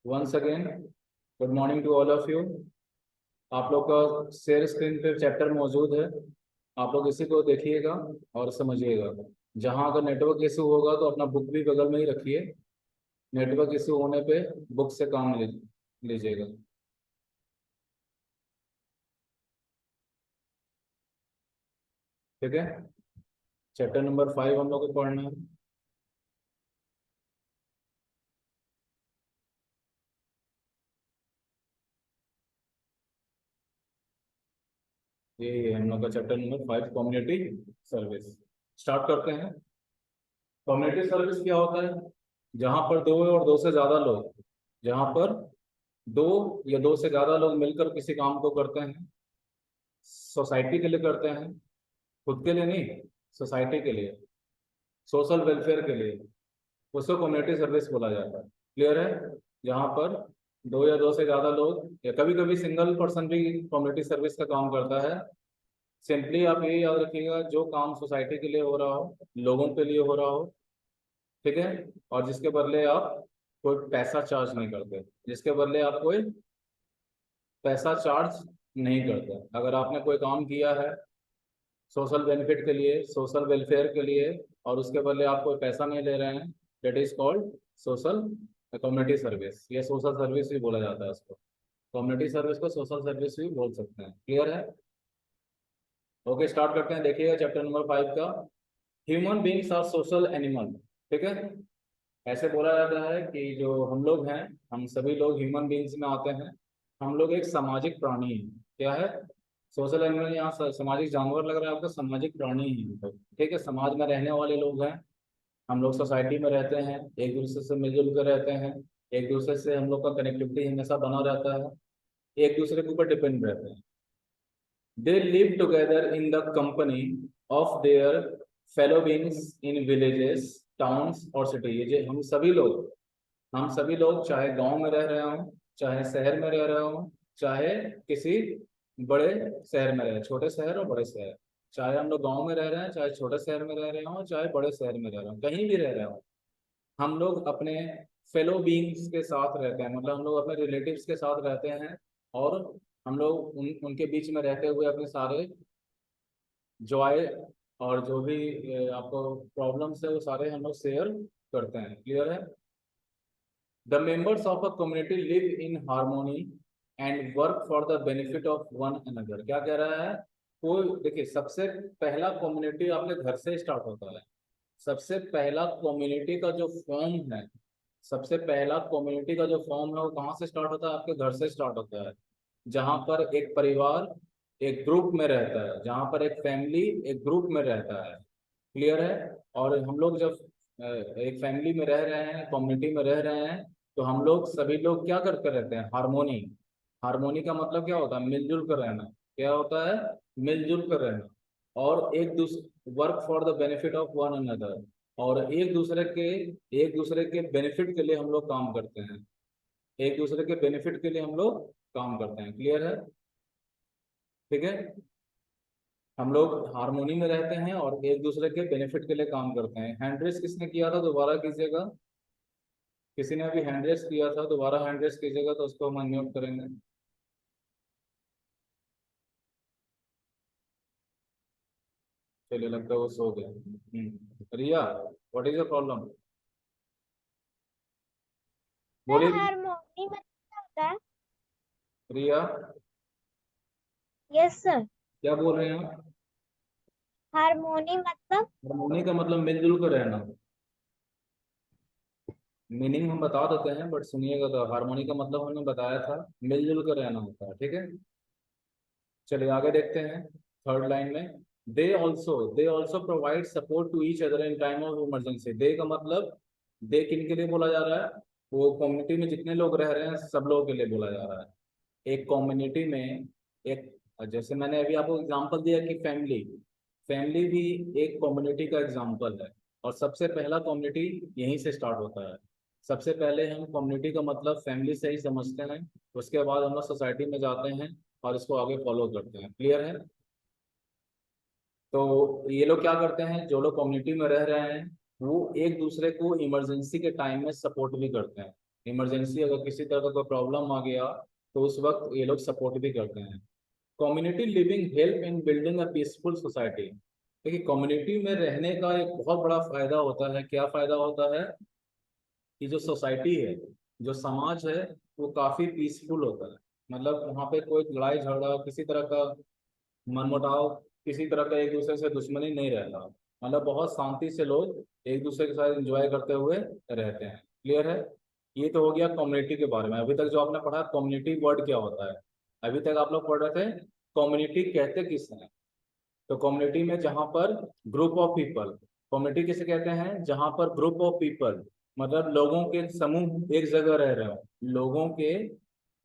Once again good morning to all of you. आप लोग का शेयर स्क्रीन पे चैप्टर मौजूद है। आप लोग इसी को देखिएगा और समझिएगा। जहाँ अगर नेटवर्क इशू होगा तो अपना बुक भी बगल में ही रखिए। नेटवर्क इशू होने पे बुक से काम लीजिएगा। ठीक है। चैप्टर नंबर 5 हम लोग को पढ़ना है। ये हम लोग का chapter number 5 community service. Start करते हैं। कम्युनिटी सर्विस क्या होता है? जहाँ पर दो और दो से ज़्यादा लोग, जहाँ पर दो या दो से ज़्यादा लोग मिलकर किसी काम को करते हैं, सोसाइटी के लिए करते हैं, खुद के लिए नहीं, सोसाइटी के लिए, सोशल वेलफेयर के लिए, उसको कम्युनिटी सर्विस बोला जाता है। क्लियर है? जहाँ पर दो या दो से ज़्यादा लोग या कभी कभी सिंगल पर्सन भी कम्युनिटी सर्विस का काम करता है। सिंपली आप ये याद रखिएगा, जो काम सोसाइटी के लिए हो रहा हो, लोगों के लिए हो रहा हो, ठीक है, और जिसके बदले आप कोई पैसा चार्ज नहीं करते, जिसके बदले आप कोई पैसा चार्ज नहीं करते। अगर आपने कोई काम किया है सोशल बेनिफिट के लिए, सोशल वेलफेयर के लिए, और उसके बदले आप कोई पैसा नहीं ले रहे हैं, that is called social community service. या सोशल सर्विस भी बोला जाता है इसको। कम्युनिटी सर्विस को सोशल सर्विस भी बोल सकते हैं। क्लियर है? ओके, स्टार्ट करते हैं। देखिएगा चैप्टर नंबर 5 का। Human beings are social animal. ठीक है। ऐसे बोला जाता है कि जो हम लोग हैं, हम सभी लोग ह्यूमन बींग्स में आते हैं। हम लोग एक सामाजिक प्राणी हैं। क्या है? Social animal. यहाँ सामाजिक जानवर लग रहा है आपको, सामाजिक प्राणी ही हम लोग। ठीक है, समाज में रहने वाले लोग हैं। हम लोग सोसाइटी में रहते हैं, एक दूसरे से मिलजुल कर रहते हैं। एक दूसरे से हम लोग का कनेक्टिविटी हमेशा बना रहता है। एक दूसरे के ऊपर डिपेंड रहते हैं। They live together in the company of their fellow beings in villages, towns और सिटी। ये जो हम सभी लोग चाहे गांव में रह रहे हों, चाहे शहर में रह रहे हों, चाहे किसी बड़े शहर में रहे, छोटे शहर और बड़े शहर, चाहे हम लोग गांव में रह रहे हैं, चाहे छोटे शहर में रह रहे हों, चाहे बड़े शहर में रह रहे हों, कहीं भी रह रहे हों, हम लोग अपने फेलो बींग्स के साथ रहते हैं। मतलब हम लोग अपने रिलेटिव्स के साथ रहते हैं। और हम लोग उनके बीच में रहते हुए अपने सारे जॉय और जो भी आपको प्रॉब्लम्स है वो सारे हम लोग शेयर करते हैं। क्लियर है? The members of a community live in harmony and work for the benefit of one another। क्या कह रहा है? कोई देखिए, सबसे पहला कम्युनिटी आपके घर से स्टार्ट होता है। सबसे पहला कम्युनिटी का जो फॉर्म है, सबसे पहला कम्युनिटी का जो फॉर्म है वो कहाँ से स्टार्ट होता है? आपके घर से स्टार्ट होता है। जहाँ पर एक परिवार एक ग्रुप में रहता है, जहाँ पर एक फैमिली एक ग्रुप में रहता है। क्लियर है? और हम लोग जब एक फैमिली में रह रहे हैं, कम्युनिटी में रह रहे हैं, तो हम लोग सभी लोग क्या करते रहते हैं? हारमोनी। हारमोनी का मतलब क्या होता है? मिलजुल कर रहना। क्या होता है? मिलजुल कर रहना। और एक दूसरे work for the benefit of one another. और एक दूसरे के बेनिफिट के लिए हम लोग काम करते हैं। एक दूसरे के बेनिफिट के लिए हम लोग काम करते हैं। क्लियर है? ठीक है। हम लोग हारमोनी में रहते हैं और एक दूसरे के बेनिफिट के लिए काम करते हैं। हैंड रेस किसने किया था? दोबारा कीजिएगा। किसी ने अभी हैंड रेस किया था, दोबारा हैंड रेस कीजिएगा तो उसको हम अनम्यूट करेंगे। चलिए, लगता है वो सो गया। Riya, what is your problem? Sir बोलिए। हारमोनी मतलब क्या होता है? Riya, yes sir. क्या बोल रहे हैं आप? हारमोनी मतलब? हारमोनी का मतलब मिलजुल कर रहना। मीनिंग हम बता देते हैं, बट सुनिएगा तो। हारमोनी का मतलब हमने बताया था, मिलजुल कर रहना होता है। ठीक है। चलिए आगे देखते हैं। थर्ड लाइन में, they also provide support to each other in time of emergency. They का मतलब, दे किन के लिए बोला जा रहा है? वो कम्युनिटी में जितने लोग रह रहे हैं सब लोगों के लिए बोला जा रहा है। एक कम्युनिटी में एक, जैसे मैंने अभी आपको एग्जांपल दिया कि फैमिली, फैमिली भी एक कम्युनिटी का एग्जांपल है। और सबसे पहला कम्युनिटी यहीं से स्टार्ट होता है। सबसे पहले हम कम्युनिटी का मतलब फैमिली से ही समझते हैं। उसके बाद हम लोग सोसाइटी में जाते हैं और इसको आगे फॉलो करते हैं। क्लियर है? तो ये लोग क्या करते हैं? जो लोग कम्युनिटी में रह रहे हैं वो एक दूसरे को इमरजेंसी के टाइम में सपोर्ट भी करते हैं। इमरजेंसी अगर किसी तरह का कोई प्रॉब्लम आ गया तो उस वक्त ये लोग सपोर्ट भी करते हैं। Community living help in building a peaceful society. देखिए कम्युनिटी में रहने का एक बहुत बड़ा फायदा होता है। क्या फायदा होता है कि जो सोसाइटी है, जो समाज है, वो काफी पीसफुल होता है। मतलब वहाँ पे कोई लड़ाई झगड़ा, किसी तरह का मनमुटाव, किसी तरह का एक दूसरे से दुश्मनी नहीं रहता। मतलब बहुत शांति से लोग एक दूसरे के साथ एंजॉय करते हुए रहते हैं। क्लियर है? ये तो हो गया कम्युनिटी के बारे में। अभी तक जो आपने पढ़ा कम्युनिटी वर्ड क्या होता है, अभी तक आप लोग पढ़ रहे थे कम्युनिटी कहते किसे हैं। तो कम्युनिटी में जहाँ पर ग्रुप ऑफ पीपल, कम्युनिटी किसे कहते हैं जहाँ पर ग्रुप ऑफ पीपल मतलब लोगों के समूह एक जगह रह रहे हो, लोगों के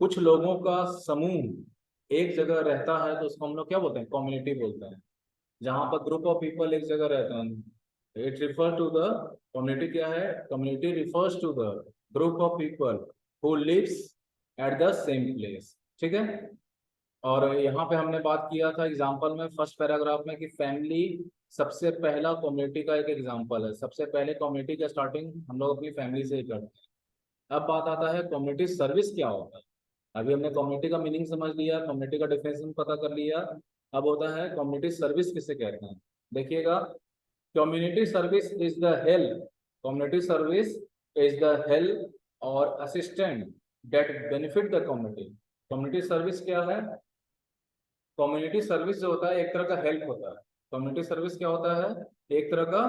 कुछ लोगों का समूह एक जगह रहता है तो उसको हम लोग क्या बोलते हैं, कम्युनिटी बोलते हैं। जहाँ पर ग्रुप ऑफ पीपल एक जगह रहते हैं, it refer to the community. क्या है? Community refers to the group of people who lives at the same place. ठीक है? और यहाँ पे हमने बात किया था एग्जाम्पल में फर्स्ट पैराग्राफ में कि फैमिली सबसे पहला कम्युनिटी का एक एग्जाम्पल है। सबसे पहले कम्युनिटी का स्टार्टिंग हम लोग अपनी फैमिली से ही करते हैं। अब बात आता है कम्युनिटी सर्विस क्या होता है। अभी हमने कम्युनिटी का मीनिंग समझ लिया, कम्युनिटी का डिफिनेशन पता कर लिया। अब होता है कम्युनिटी सर्विस किसे कहते हैं। देखिएगा, community service is the help, community service is the help और assistant that benefit the community. Community service क्या है? कम्युनिटी सर्विस जो होता है एक तरह का हेल्प होता है। कम्युनिटी सर्विस क्या होता है? एक तरह का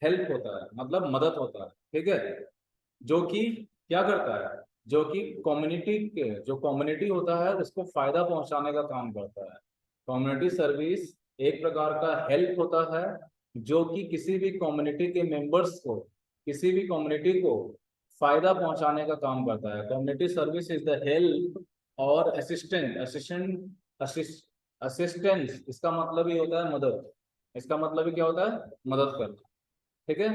हेल्प होता है, मतलब मदद होता है। ठीक है? जो कि क्या करता है, जो कि कम्युनिटी के जो कम्युनिटी होता है उसको फायदा पहुंचाने का काम करता है। कम्युनिटी सर्विस एक प्रकार का हेल्प होता है जो कि किसी भी कम्युनिटी के मेंबर्स को, किसी भी कम्युनिटी को फायदा पहुंचाने का काम करता है। Community service is the help और असिस्टेंट, असिस्टेंस इसका मतलब ही होता है मदद। इसका मतलब ही क्या होता है? मदद करना। ठीक है?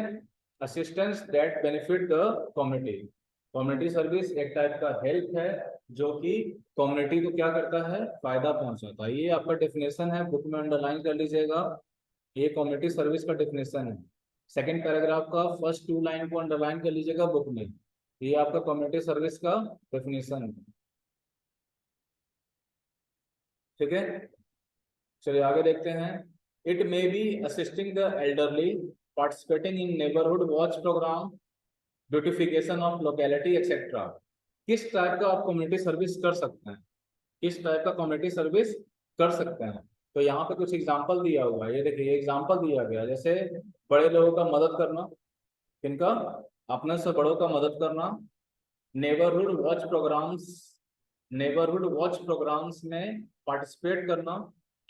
Assistance that benefit the community. Community service एक टाइप का हेल्प है जो कि कम्युनिटी को क्या करता है, फायदा पहुंचाता है। ये आपका डेफिनेशन है, बुक में अंडरलाइन कर लीजिएगा। ये कम्युनिटी सर्विस का डेफिनेशन है। सेकंड पैराग्राफ का फर्स्ट 2 लाइन को अंडरलाइन कर लीजिएगा बुक में। ये आपका कम्युनिटी सर्विस का डेफिनेशन है। ठीक है? चलिए आगे देखते हैं। It may be assisting the elderly, participating in neighbourhood watch programme, beautification of locality etcetera. किस टाइप का आप कम्युनिटी सर्विस कर सकते हैं, किस टाइप का कम्युनिटी सर्विस कर सकते हैं। तो यहाँ पे कुछ एग्जांपल दिया हुआ है, ये देखिए एग्जांपल दिया गया जैसे बड़े लोगों का मदद करना, किनका? अपने से बड़ों का मदद करना। Neighbourhood watch programmes, neighbourhood watch programmes में पार्टिसिपेट करना,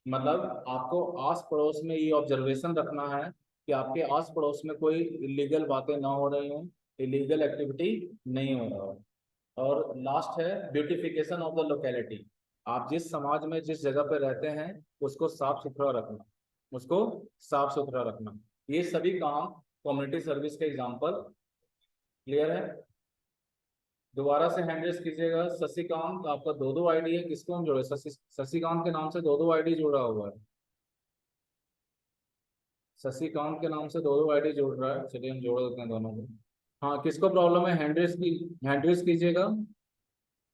मतलब आपको आस पड़ोस में ये ऑब्जर्वेशन रखना है कि आपके आस पड़ोस में कोई इलीगल बातें ना हो रही हों, इलीगल एक्टिविटी नहीं हो रहा हो। और लास्ट है ब्यूटिफिकेशन ऑफ द लोकेलिटी। आप जिस समाज में जिस जगह पे रहते हैं उसको साफ सुथरा रखना, उसको साफ सुथरा रखना। ये सभी काम कम्युनिटी सर्विस के एग्जाम्पल। क्लियर है? दोबारा से हैंड रेस कीजिएगा। शशिकांत, आपका दो दो आईडी है, किसको हम जोड़े? शशिकांत के नाम से दो दो आईडी जुड़ा हुआ है। शशिकांत के नाम से दो दो आईडी जोड़ रहा है। चलिए हम जोड़ देते हैं दोनों को। हाँ, किसको प्रॉब्लम है हैंड रेस की? हैंड रेस कीजिएगा,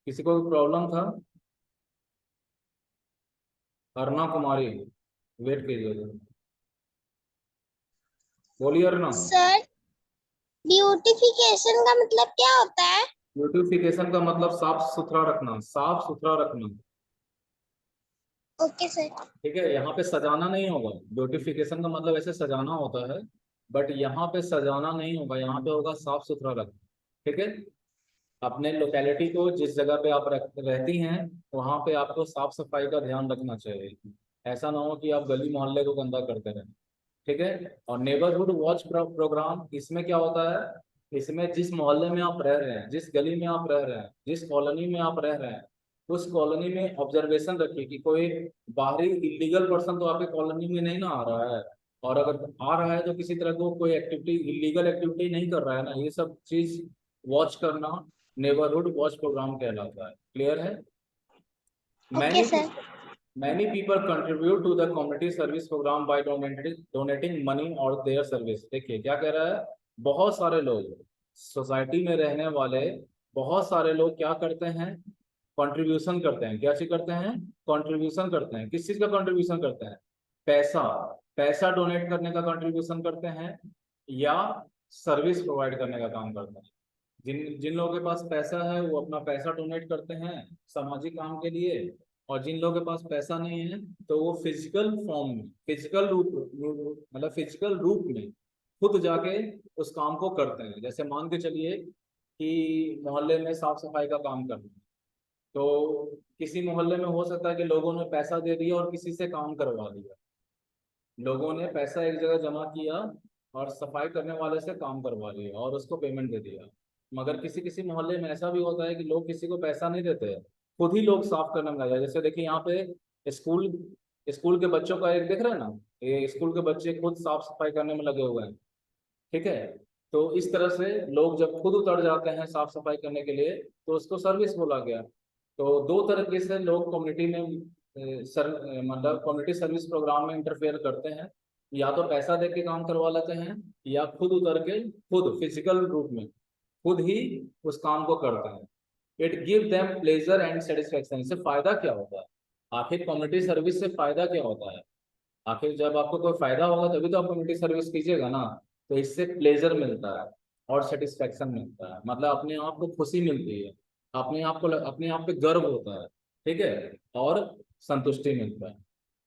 किसी को प्रॉब्लम था? अर्णा कुमारी, वेट कीजिएगा। बोलिए अर्णा। सर, ब्यूटिफिकेशन का मतलब क्या होता है? ब्यूटिफिकेशन का मतलब साफ सुथरा रखना, साफ सुथरा रखना। Okay sir. ठीक है? यहाँ पे सजाना नहीं होगा। ब्यूटिफिकेशन का मतलब ऐसे सजाना होता है, बट यहाँ पे सजाना नहीं होगा, यहाँ पे होगा साफ सुथरा रखना। ठीक है? अपने लोकेलिटी को जिस जगह पे आप रहती हैं वहां पे आपको साफ सफाई का ध्यान रखना चाहिए। ऐसा ना हो कि आप गली मोहल्ले को गंदा करते रहें। ठीक है? और नेबरहुड वॉच प्रोग्राम, इसमें क्या होता है, इसमें जिस मोहल्ले में आप रह रहे हैं, जिस गली में आप रह रहे हैं, जिस कॉलोनी में आप रह रहे हैं, उस कॉलोनी में ऑब्जर्वेशन रखिए कि कोई बाहरी इलीगल पर्सन तो आपके कॉलोनी में नहीं ना आ रहा है। और अगर आ रहा है तो किसी तरह को कोई एक्टिविटी, इलीगल एक्टिविटी नहीं कर रहा है ना, ये सब चीज वॉच करना नेबरहुड वॉच प्रोग्राम कहलाता है। क्लियर है? Okay many sir. Many people contribute to the community service program by donating money or their service। देखिए क्या कह रहा है, बहुत सारे लोग सोसाइटी में रहने वाले बहुत सारे लोग क्या करते हैं, कंट्रीब्यूशन करते हैं। क्या चीज करते हैं? कंट्रीब्यूशन करते हैं। किस चीज का कंट्रीब्यूशन करते हैं? पैसा। पैसा डोनेट करने का कंट्रीब्यूशन करते हैं, या सर्विस प्रोवाइड करने का काम करते हैं। जिन जिन लोगों के पास पैसा है वो अपना पैसा डोनेट करते हैं सामाजिक काम के लिए, और जिन लोगों के पास पैसा नहीं है तो वो फिजिकल फॉर्म में, फिजिकल मतलब फिजिकल रूप में खुद जाके उस काम को करते हैं। जैसे मान के चलिए कि मोहल्ले में साफ सफाई का काम करना है, तो किसी मोहल्ले में हो सकता है कि लोगों ने पैसा दे दिया और किसी से काम करवा दिया। लोगों ने पैसा एक जगह जमा किया और सफाई करने वाले से काम करवा लिया और उसको पेमेंट दे दिया। मगर किसी किसी मोहल्ले में ऐसा भी होता है कि लोग किसी को पैसा नहीं देते हैं, खुद ही लोग साफ करने में लग जाए। जैसे देखिए यहाँ पे स्कूल स्कूल के बच्चों का एक दिख रहा है ना, ये स्कूल के बच्चे खुद साफ सफाई करने में लगे हुए हैं। ठीक है, तो इस तरह से लोग जब खुद उतर जाते हैं साफ सफाई करने के लिए तो उसको सर्विस बोला गया। तो दो तरीके से लोग कम्युनिटी में मतलब कम्युनिटी सर्विस प्रोग्राम में इंटरफेयर करते हैं। या तो पैसा दे के काम करवा लेते हैं, या खुद उतर के खुद फिजिकल रूप में खुद ही उस काम को करते हैं। It give them pleasure and satisfaction. इससे फायदा क्या होता है? आखिर कम्युनिटी सर्विस से फायदा क्या होता है? आखिर जब आपको कोई फायदा होगा तभी तो आप कम्युनिटी सर्विस कीजिएगा ना। तो इससे प्लेजर मिलता है और सेटिस्फेक्शन मिलता है, मतलब अपने आप को खुशी मिलती है, अपने आप पे गर्व होता है। ठीक है, और संतुष्टि मिलता है।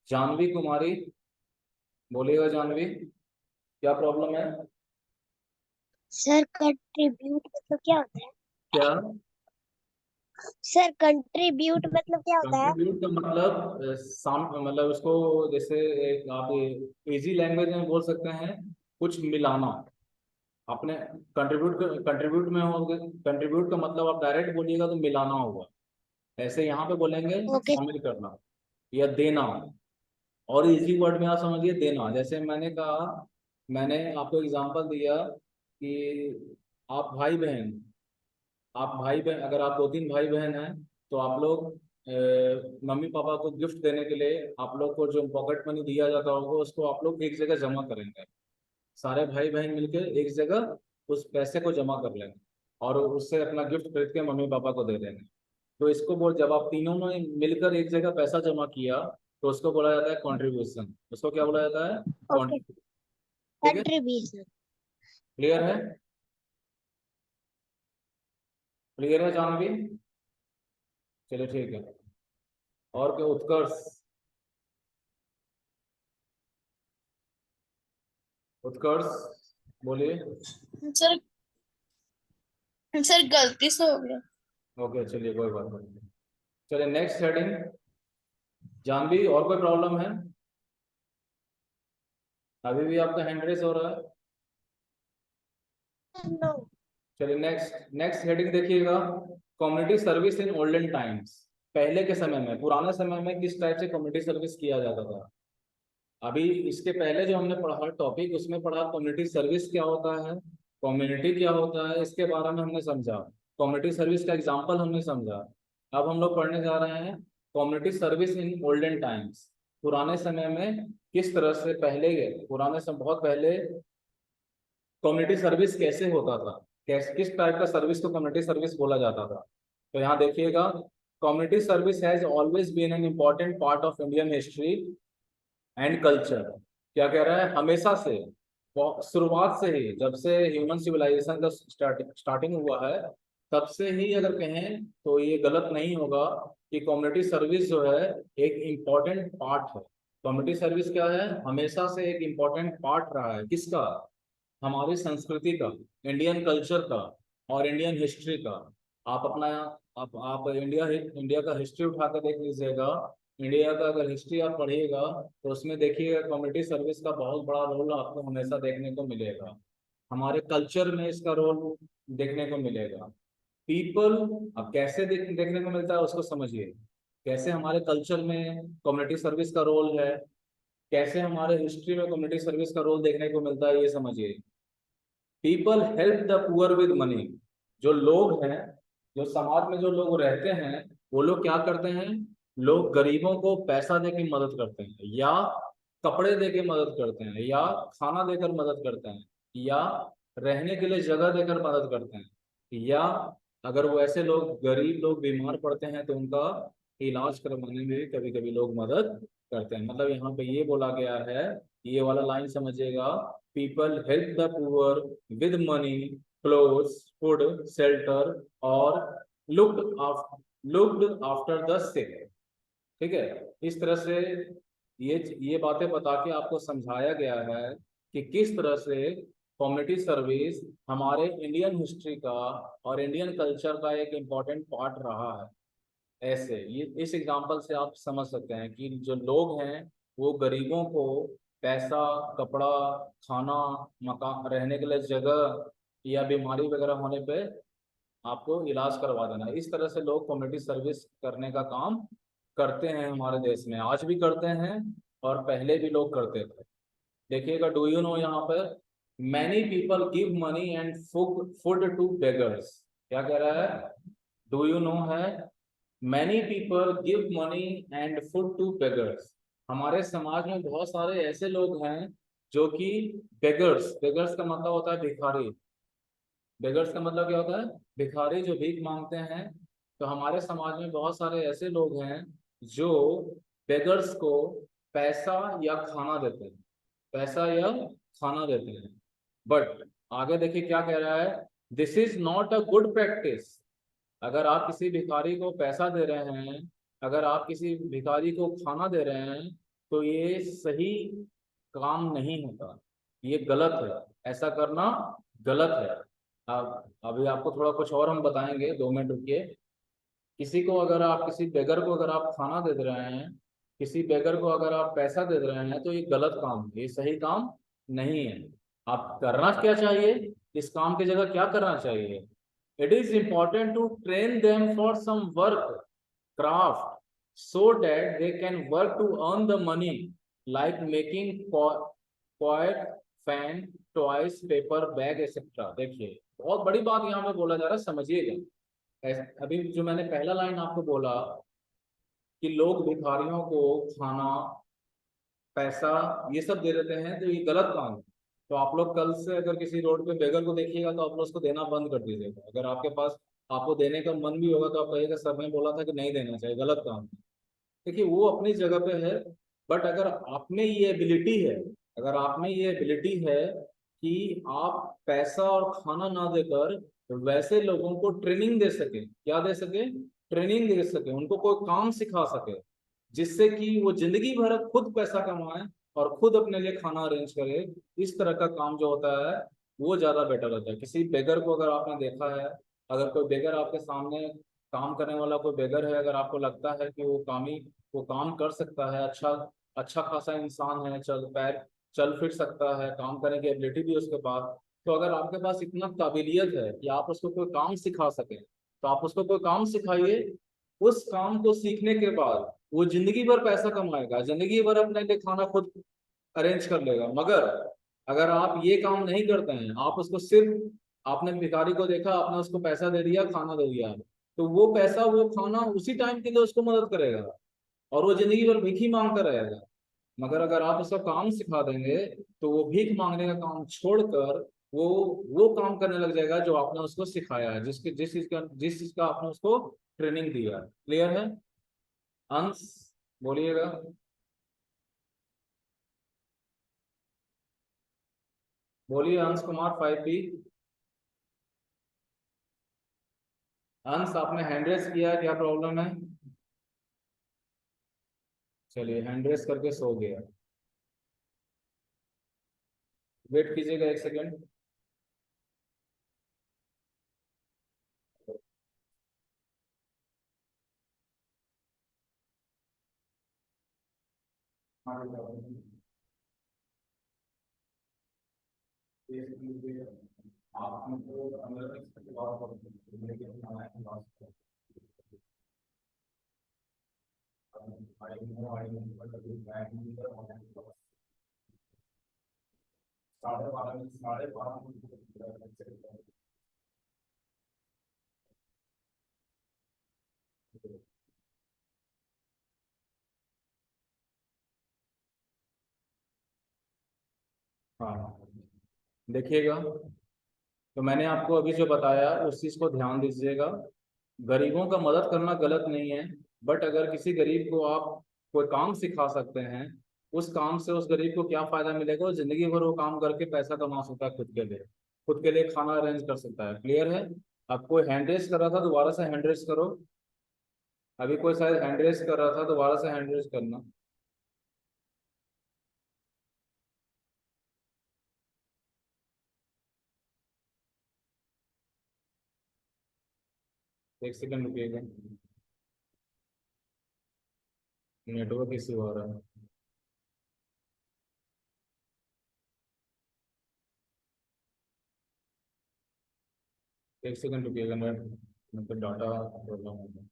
जानवी कुमारी, बोलिएगा जानवी, क्या प्रॉब्लम है? सर कंट्रीब्यूट मतलब क्या होता है? क्या सर कंट्रीब्यूट मतलब क्या होता है? कंट्रीब्यूट का मतलब मतलब उसको जैसे एक आप इजी लैंग्वेज में बोल सकते हैं, कुछ मिलाना। आपने कंट्रीब्यूट में हो, कंट्रीब्यूट का मतलब आप डायरेक्ट बोलिएगा तो मिलाना होगा। ऐसे यहाँ पे बोलेंगे ओके। शामिल करना या देना। और इजी वर्ड में आप समझिए देना। जैसे मैंने कहा, मैंने आपको एग्जांपल दिया कि आप भाई बहन, आप भाई बहन, अगर आप दो तीन भाई बहन हैं तो आप लोग मम्मी पापा को गिफ्ट देने के लिए आप लोग को जो पॉकेट मनी दिया जाता होगा उसको आप लोग एक जगह जमा करेंगे। सारे भाई बहन मिलकर एक जगह उस पैसे को जमा कर लेंगे और उससे अपना गिफ्ट खरीद के मम्मी पापा को दे देंगे। तो इसको बोल, जब आप तीनों ने मिलकर एक जगह पैसा जमा किया तो उसको बोला जाता है कॉन्ट्रीब्यूशन। उसको क्या बोला जाता है? ओके। कॉन्ट्रीब्यूशन। ठीक है, कंट्रीब्यूशन। क्लियर है? क्लियर है जानवी? चलिए ठीक है। और क्या? उत्कर्ष, उत्कर्ष बोलिए। सर सर गलती से हो गया। ओके चलिए, कोई बात नहीं। चलिए नेक्स्ट हेडिंग। जानवी, और कोई प्रॉब्लम है? अभी भी आपका हैंड रेस हो रहा है? नो। चलिए नेक्स्ट नेक्स्ट हेडिंग देखिएगा। Community service in olden times. पहले के समय में, पुराने समय में किस टाइप से कम्युनिटी सर्विस किया जाता था। अभी इसके पहले जो हमने पढ़ा टॉपिक, उसमें पढ़ा कम्युनिटी सर्विस क्या होता है, कम्युनिटी क्या होता है, इसके बारे में हमने समझा। कम्युनिटी सर्विस का एग्जांपल हमने समझा। अब हम लोग पढ़ने जा रहे हैं community service in olden times. पुराने समय में किस तरह से, पहले पुराने समय बहुत पहले कम्युनिटी सर्विस कैसे होता था, कैसे किस टाइप का सर्विस को कम्युनिटी सर्विस बोला जाता था। तो यहाँ देखिएगा, community service has always been an important part of Indian history and culture. क्या कह रहा है? हमेशा से, शुरुआत से ही, जब से ह्यूमन सिविलाइजेशन का स्टार्टिंग हुआ है तब से ही अगर कहें तो ये गलत नहीं होगा कि कम्युनिटी सर्विस जो है एक इम्पॉर्टेंट पार्ट है। कम्युनिटी सर्विस क्या है? हमेशा से एक इम्पॉर्टेंट पार्ट रहा है। किसका? हमारी संस्कृति का, इंडियन कल्चर का और इंडियन हिस्ट्री का। आप अपना, आप इंडिया का हिस्ट्री उठा कर देख लीजिएगा। इंडिया का अगर हिस्ट्री आप पढ़िएगा तो उसमें देखिएगा कम्युनिटी सर्विस का बहुत बड़ा रोल आपको हमेशा देखने को मिलेगा। हमारे कल्चर में इसका रोल देखने को मिलेगा। पीपल, अब कैसे देखने को मिलता है उसको समझिए। कैसे हमारे कल्चर में कम्युनिटी सर्विस का रोल है, कैसे हमारे हिस्ट्री में कम्युनिटी सर्विस का रोल देखने को मिलता है, ये समझिए। People help the poor with money. जो लोग हैं, जो समाज में जो लोग रहते हैं, वो लोग क्या करते हैं? लोग गरीबों को पैसा दे के मदद करते हैं, या कपड़े दे के मदद करते हैं, या खाना देकर मदद करते हैं, या रहने के लिए जगह देकर मदद करते हैं, या अगर वो ऐसे लोग, गरीब लोग बीमार पड़ते हैं तो उनका इलाज करवाने में भी कभी कभी लोग मदद करते हैं। मतलब यहाँ पे ये बोला गया है, ये वाला लाइन समझिएगा, people help the poor with money, clothes, food, shelter और लुक्ड आफ्टर द सिक। ठीक है, इस तरह से ये बातें बता के आपको समझाया गया है कि किस तरह से कम्युनिटी सर्विस हमारे इंडियन हिस्ट्री का और इंडियन कल्चर का एक इम्पॉर्टेंट पार्ट रहा है। ऐसे ये इस एग्जांपल से आप समझ सकते हैं कि जो लोग हैं वो गरीबों को पैसा, कपड़ा, खाना, मकान, रहने के लिए जगह या बीमारी वगैरह होने पे आपको इलाज करवा देना, इस तरह से लोग कम्युनिटी सर्विस करने का काम करते हैं हमारे देश में, आज भी करते हैं और पहले भी लोग करते थे। देखिएगा, डू यू नो, यहाँ पर many people give money and food to beggars. क्या कह रहा है? डू यू नो है, many people give money and food to beggars. हमारे समाज में बहुत सारे ऐसे लोग हैं जो कि बेगर्स, बेगर्स का मतलब होता है भिखारी। बेगर्स का मतलब क्या होता है? भिखारी, जो भीख मांगते हैं। तो हमारे समाज में बहुत सारे ऐसे लोग हैं जो बेगर्स को पैसा या खाना देते हैं, पैसा या खाना देते हैं। बट आगे देखिए क्या कह रहा है, this is not a good practice. अगर आप किसी भिखारी को पैसा दे रहे हैं, अगर आप किसी भिखारी को खाना दे रहे हैं, तो ये सही काम नहीं होता, ये गलत है, ऐसा करना गलत है। अब अभी आपको थोड़ा कुछ और हम बताएंगे, 2 मिनट रुकिए। किसी को अगर आप, किसी बेगर को अगर आप खाना दे रहे हैं, किसी बेगर को अगर आप पैसा दे रहे हैं, तो ये गलत काम है, ये सही काम नहीं है। आप करना क्या चाहिए, इस काम की जगह क्या करना चाहिए? It is important to train them for some work, craft, so that they can work to earn the money, like making quoit, fan, toys, paper bag, etc. देखिए, बहुत बड़ी बात यहाँ पे बोला जा रहा है, समझिएगा। अभी जो मैंने पहला लाइन आपको बोला कि लोग भिखारियों को खाना, पैसा, ये सब दे देते हैं, तो ये गलत काम है। तो आप लोग कल से अगर किसी रोड पे बेगर को देखिएगा तो आप लोग उसको देना बंद कर दीजिएगा। अगर आपके पास, आपको देने का मन भी होगा तो आप कहिएगा सर ने बोला था कि नहीं देना चाहिए, गलत काम है। देखिए, वो अपनी जगह पे है, बट अगर आप में ये एबिलिटी है, अगर आप में ये एबिलिटी है कि आप पैसा और खाना ना देकर वैसे लोगों को ट्रेनिंग दे सके, क्या दे सके? ट्रेनिंग दे सके, उनको कोई काम सिखा सके, जिससे कि वो जिंदगी भर खुद पैसा कमाए और खुद अपने लिए खाना अरेंज करे, इस तरह का काम जो होता है वो ज्यादा बेटर होता है। किसी बेगर को अगर आपने देखा है, अगर कोई बेगर आपके सामने, काम करने वाला कोई बेगर है, अगर आपको लगता है कि वो काम कर सकता है, अच्छा अच्छा खासा इंसान है, चल फिर सकता है, काम करने की एबिलिटी भी है उसके पास, तो अगर आपके पास इतना काबिलियत है कि आप उसको कोई काम सिखा सकें, तो आप उसको कोई काम सिखाइए। उस काम को सीखने के बाद वो जिंदगी भर पैसा कमाएगा, जिंदगी भर अपने लिए खाना खुद अरेंज कर लेगा। मगर अगर आप ये काम नहीं करते हैं, आप उसको सिर्फ, आपने भिखारी को देखा, आपने उसको पैसा दे दिया, खाना दे दिया, तो वो पैसा, वो खाना उसी टाइम के लिए उसको मदद करेगा और वो जिंदगी भर भीख ही मांगता रहेगा। मगर अगर आप उसको काम सिखा देंगे, तो वो भीख मांगने का काम छोड़कर वो काम करने लग जाएगा जो आपने उसको सिखाया है, जिस चीज का आपने उसको ट्रेनिंग दिया है। क्लियर है? अंश, बोलिएगा। बोलिए अंश कुमार, 5B। अंश, आपने हैंड रेस किया है, क्या प्रॉब्लम है? चलिए, हैंड रेस करके सो गया। वेट कीजिएगा 1 सेकेंड। हाँ, देखिएगा, तो मैंने आपको अभी जो बताया उस चीज़ को ध्यान दीजिएगा। गरीबों का मदद करना गलत नहीं है, बट अगर किसी गरीब को आप कोई काम सिखा सकते हैं, उस काम से उस गरीब को क्या फायदा मिलेगा, वो जिंदगी भर वो काम करके पैसा कमा सकता है, खुद के लिए खाना अरेंज कर सकता है। क्लियर है? अब कोई हैंड रेस कर रहा था, दोबारा से हैंड रेस करो। अभी कोई शायद हैंड रेस कर रहा था, दोबारा से हैंड रेस करना। एक सेकंड रुकिएगा, नेटवर्क इश्यू आ रहा है। एक सेकंड रुकिएगा, नेट मतलब डाटा प्रॉब्लम होगा।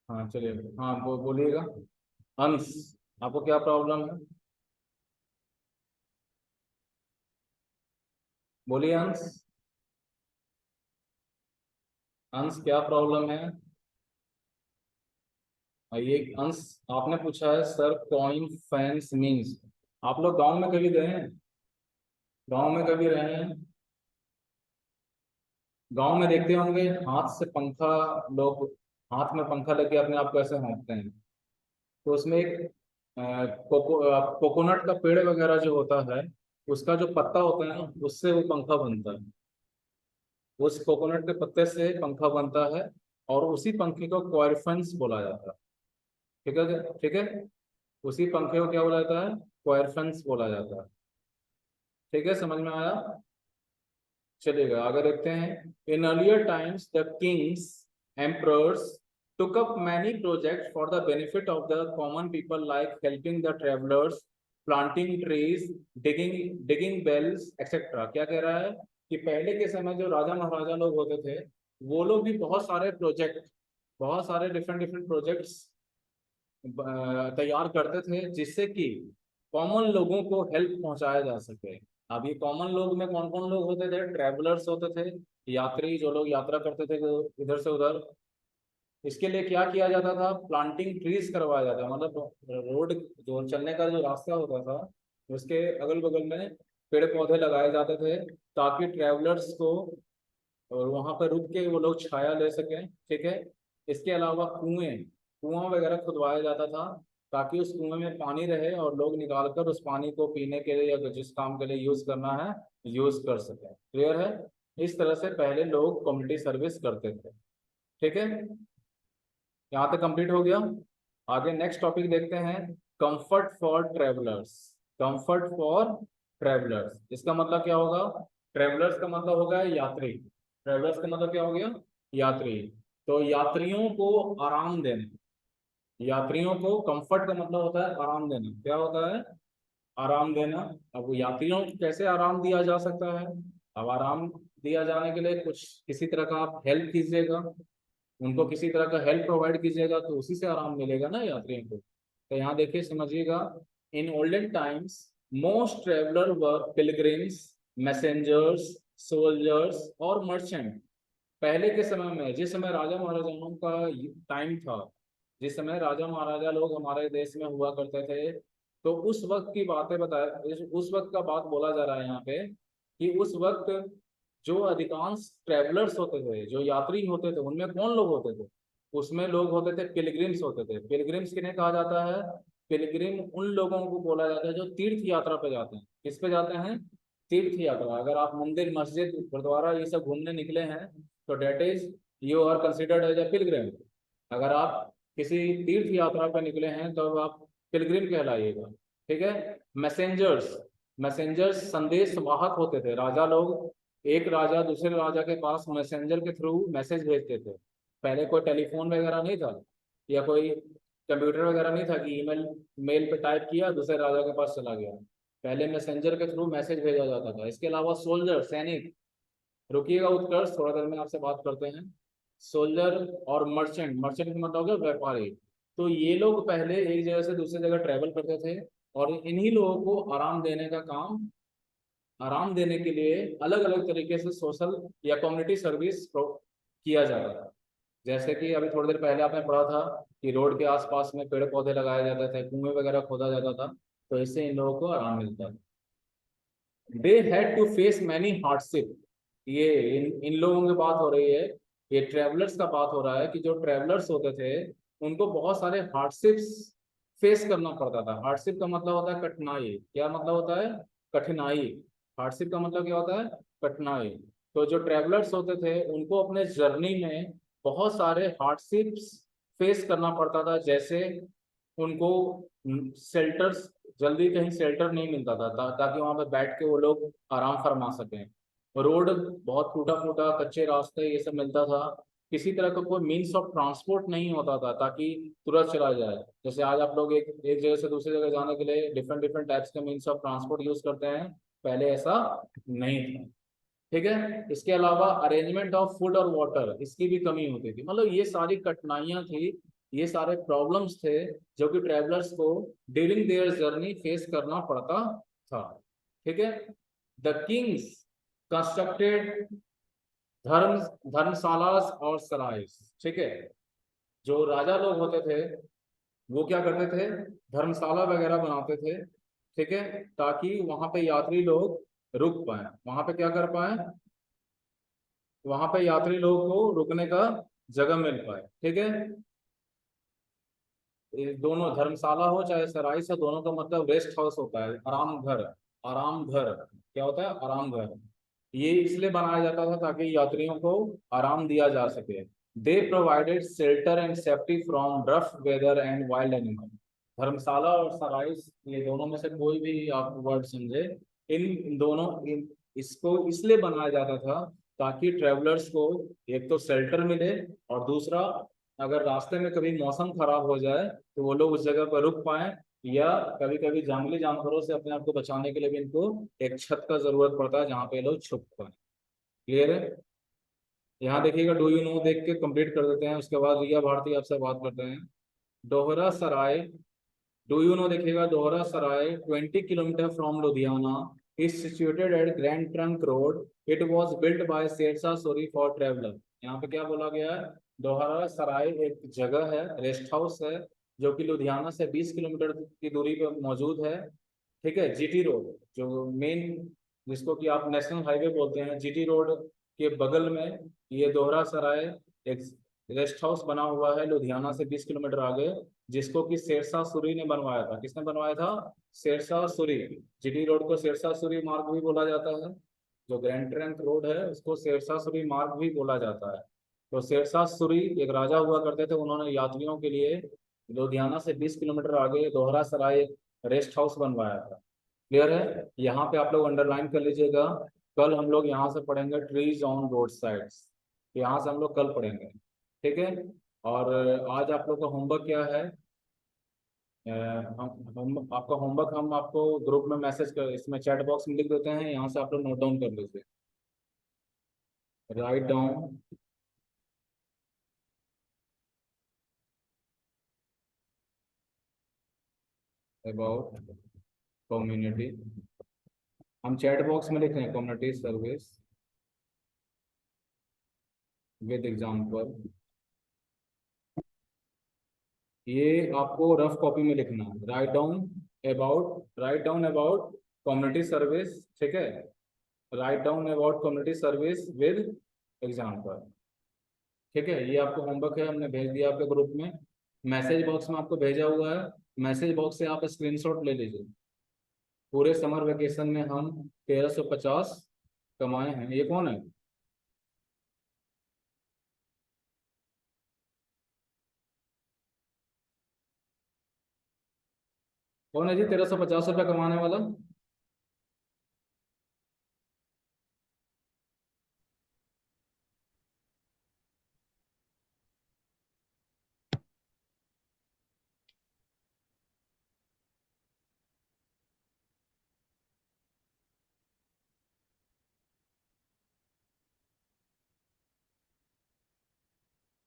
हाँ चलिए, हाँ वो बोलिएगा। अंश, आपको क्या प्रॉब्लम है? बोलिए अंश। अंश क्या प्रॉब्लम है? ये अंश, आपने पूछा है सर कॉइन फैंस मीन्स। आप लोग गांव में कभी गए हैं? गांव में कभी रहे हैं? गांव में देखते होंगे हाथ से पंखा, लोग हाथ में पंखा लेके अपने आप को ऐसे हाँकते हैं। तो उसमें एक कोकोनट का पेड़ वगैरह जो होता है, उसका जो पत्ता होता है ना, उससे वो पंखा बनता है। उस कोकोनट के पत्ते से पंखा बनता है, और उसी पंखे को क्वाइरफेंस बोला जाता है। ठीक है, ठीक है। उसी पंखे को क्या बोला जाता है? क्वाइरफेंस बोला जाता है। ठीक है, समझ में आया? चलिएगा आगे देखते हैं। In earlier times the Kings emperors took up many projects for the benefit of the common people, like helping the travelers, planting trees, digging wells, etc. क्या कह रहा है कि पहले के समय जो राजा महाराजा लोग होते थे, वो लोग भी बहुत सारे प्रोजेक्ट, बहुत सारे डिफरेंट डिफरेंट प्रोजेक्ट्स तैयार करते थे, जिससे कि कॉमन लोगों को हेल्प पहुंचाया जा सके। अब ये कॉमन लोग में कौन कौन लोग होते थे? ट्रैवलर्स होते थे, यात्री, जो लोग यात्रा करते थे इधर से उधर। इसके लिए क्या किया जाता था? प्लांटिंग ट्रीज करवाया जाता, मतलब रोड, जो चलने का जो रास्ता होता था, उसके अगल बगल में पेड़ पौधे लगाए जाते थे, ताकि ट्रैवलर्स को और वहां पर रुक के वो लोग छाया ले सकें। ठीक है। इसके अलावा कुआं वगैरह खुदवाया जाता था, ताकि उस कुएं में पानी रहे और लोग निकाल कर उस पानी को पीने के लिए या जिस काम के लिए यूज करना है, यूज कर सकें। क्लियर है? इस तरह से पहले लोग कम्युनिटी सर्विस करते थे। ठीक है, यहाँ तक कंप्लीट हो गया। आगे नेक्स्ट टॉपिक देखते हैं, comfort for travellers. Comfort for travellers, इसका मतलब क्या होगा? ट्रेवलर्स का मतलब होगा यात्री। ट्रेवलर्स का मतलब क्या हो गया? यात्री। तो यात्रियों को आराम देना, यात्रियों को कंफर्ट का मतलब होता है आराम देना। क्या होता है? आराम देना। अब यात्रियों को कैसे आराम दिया जा सकता है? अब आराम दिया जाने के लिए कुछ किसी तरह का आप हेल्प कीजिएगा, उनको किसी तरह का हेल्प प्रोवाइड कीजिएगा, तो उसी से आराम मिलेगा ना यात्रियों को। तो यहाँ देखिए, समझिएगा। In olden times most traveller were pilgrims, messengers, soldiers और मर्चेंट। पहले के समय में, जिस समय राजा महाराजाओं का टाइम था, जिस समय राजा महाराजा लोग हमारे देश में हुआ करते थे, तो उस वक्त की बातें बताया, उस वक्त का बात बोला जा रहा है यहाँ पे, कि उस वक्त जो अधिकांश ट्रेवलर्स होते थे, जो यात्री होते थे, उनमें कौन लोग होते थे? उसमें लोग होते थे, पिलग्रिम्स होते थे। पिलग्रिम्स किन्हें कहा जाता है? पिलग्रिम उन लोगों को बोला जाता है जो तीर्थ यात्रा पे जाते हैं। किस पे जाते हैं? तीर्थ यात्रा। अगर आप मंदिर, मस्जिद, गुरुद्वारा ये सब घूमने निकले हैं, तो that is you are considered as a pilgrim. अगर आप किसी तीर्थ यात्रा पर निकले हैं, तो आप पिलग्रिम कहलाइएगा। ठीक है। मैसेंजर्स, मैसेंजर्स संदेश वाहक होते थे। राजा लोग, एक राजा दूसरे राजा के पास मैसेंजर के थ्रू मैसेज भेजते थे। पहले कोई टेलीफोन वगैरह नहीं था, या कोई कंप्यूटर वगैरह नहीं था कि ईमेल, मेल पे टाइप किया दूसरे राजा के पास चला गया। पहले मैसेंजर के थ्रू मैसेज भेजा जाता था। इसके अलावा सोल्जर, सैनिक। रुकिएगा उत्कर्ष, थोड़ा देर में आपसे बात करते हैं। सोल्जर और मर्चेंट, मर्चेंट का मतलब हो गया व्यापारी। तो ये लोग पहले एक जगह से दूसरी जगह ट्रेवल करते थे, और इन्हीं लोगों को आराम देने का काम, आराम देने के लिए अलग अलग तरीके से सोशल या कम्युनिटी सर्विस किया जाता था। जैसे कि अभी थोड़ी देर पहले आपने पढ़ा था कि रोड के आसपास में पेड़ पौधे लगाए जाते थे, कुएं वगैरह खोदा जाता था, तो इससे इन लोगों को आराम मिलता है। They had to face many hardship, ये इन लोगों की बात हो रही है, ये ट्रेवलर्स का बात हो रहा है कि जो ट्रेवलर्स होते थे उनको बहुत सारे हार्डशिप्स फेस करना पड़ता था। हार्डशिप का मतलब होता है कठिनाई। क्या मतलब होता है? कठिनाई। हार्डशिप का मतलब क्या होता है? कठिनाई। तो जो ट्रेवलर्स होते थे उनको अपने जर्नी में बहुत सारे हार्डशिप्स फेस करना पड़ता था। जैसे उनको शेल्टर्स, जल्दी कहीं शेल्टर नहीं मिलता था ताकि वहां पे बैठ के वो लोग आराम फरमा सकें। रोड बहुत टूटा फूटा, कच्चे रास्ते, ये सब मिलता था। किसी तरह का कोई मीन्स ऑफ ट्रांसपोर्ट नहीं होता था ताकि तुरंत चला जाए। जैसे आज आप लोग एक जगह से दूसरी जगह जाने के लिए डिफरेंट डिफरेंट टाइप्स के मीन्स ऑफ ट्रांसपोर्ट यूज करते हैं, पहले ऐसा नहीं था। ठीक है। इसके अलावा अरेंजमेंट ऑफ फूड और वाटर, इसकी भी कमी होती थी। मतलब ये सारी कठिनाइयां थी, ये सारे प्रॉब्लम्स थे जो कि ट्रेवलर्स को ड्यूरिंग देयर जर्नी फेस करना पड़ता था। ठीक है। द किंग्स कंस्ट्रक्टेड धर्म धर्मशालास और सराइस। ठीक है। जो राजा लोग होते थे वो क्या करते थे? धर्मशाला वगैरह बनाते थे। ठीक है। ताकि वहां पे यात्री लोग रुक पाए, वहां पे क्या कर पाए, वहां पे यात्री लोगों को रुकने का जगह मिल पाए। ठीक है। ये दोनों धर्मशाला हो चाहे सराय से, दोनों का मतलब रेस्ट हाउस होता है, आराम घर। आराम घर क्या होता है? आराम घर। ये इसलिए बनाया जाता था ताकि यात्रियों को आराम दिया जा सके। They provided shelter and safety from rough weather and wild animal. धर्मशाला और सराय, ये दोनों में से कोई भी आप वर्ड समझे, इन दोनों इसको इसलिए बनाया जाता था ताकि ट्रेवलर्स को एक तो शेल्टर मिले, और दूसरा अगर रास्ते में कभी मौसम खराब हो जाए तो वो लोग उस जगह पर रुक पाए, या कभी कभी जंगली जानवरों से अपने आप को बचाने के लिए भी इनको एक छत का जरूरत पड़ता है जहाँ पे ये लोग छुप पाए। क्लियर है? यहाँ देखिएगा, डू यू नो देख के कंप्लीट कर देते हैं, उसके बाद रिया भारती आपसे बात करते हैं। दोहरा सराय, डू यू नो देखिएगा, दोहरा सराय 20 kilometre from Ludhiana is situated at Grand Trunk Road. It was built by Shershah Suri for traveler. यहाँ पे क्या बोला गया है? दोहरा सराय एक जगह है, रेस्ट हाउस है, जो कि लुधियाना से 20 किलोमीटर की दूरी पर मौजूद है। ठीक है। जीटी रोड जो मेन, जिसको कि आप नेशनल हाईवे बोलते हैं, जीटी रोड के बगल में ये दोहरा सराय एक रेस्ट हाउस बना हुआ है, लुधियाना से 20 किलोमीटर आगे, जिसको कि शेरशाह सूरी ने बनवाया था। किसने बनवाया था? शेरशाह सूरी। जीटी रोड को शेरशाह सूरी मार्ग भी बोला जाता है, जो ग्रैंड ट्रंक रोड है उसको शेरशाह सूरी मार्ग भी बोला जाता है। तो शेरशाह सूरी एक राजा हुआ करते थे, उन्होंने यात्रियों के लिए लुधियाना से 20 किलोमीटर आगे दोहरा सराय रेस्ट हाउस बनवाया था। क्लियर है? यहाँ पे आप लोग अंडरलाइन कर लीजिएगा। कल हम लोग यहाँ से पढ़ेंगे ट्रीज ऑन रोड साइड्स, यहाँ से हम लोग कल पढ़ेंगे। ठीक है। और आज आप लोग का होमवर्क क्या है? हम आपका होमवर्क हम आपको ग्रुप में मैसेज कर, इसमें चैट बॉक्स में लिख देते हैं, यहाँ से आप लोग नोट डाउन कर लीजिए। राइट डाउन अबाउट कम्युनिटी, हम चैट बॉक्स में लिख रहे हैं कम्युनिटी सर्विस विद एग्जाम्पल। ये आपको रफ कॉपी में लिखना है। Write down about community service. ठीक है। Write down about community service with example. ठीक है। ये आपको होमवर्क है, हमने भेज दिया आपके ग्रुप में, मैसेज बॉक्स में आपको भेजा हुआ है। मैसेज बॉक्स से आप स्क्रीनशॉट ले लीजिए। पूरे समर वेकेशन में हम 1350 कमाए हैं। ये कौन है? कौन है जी 1350 रुपये कमाने वाला?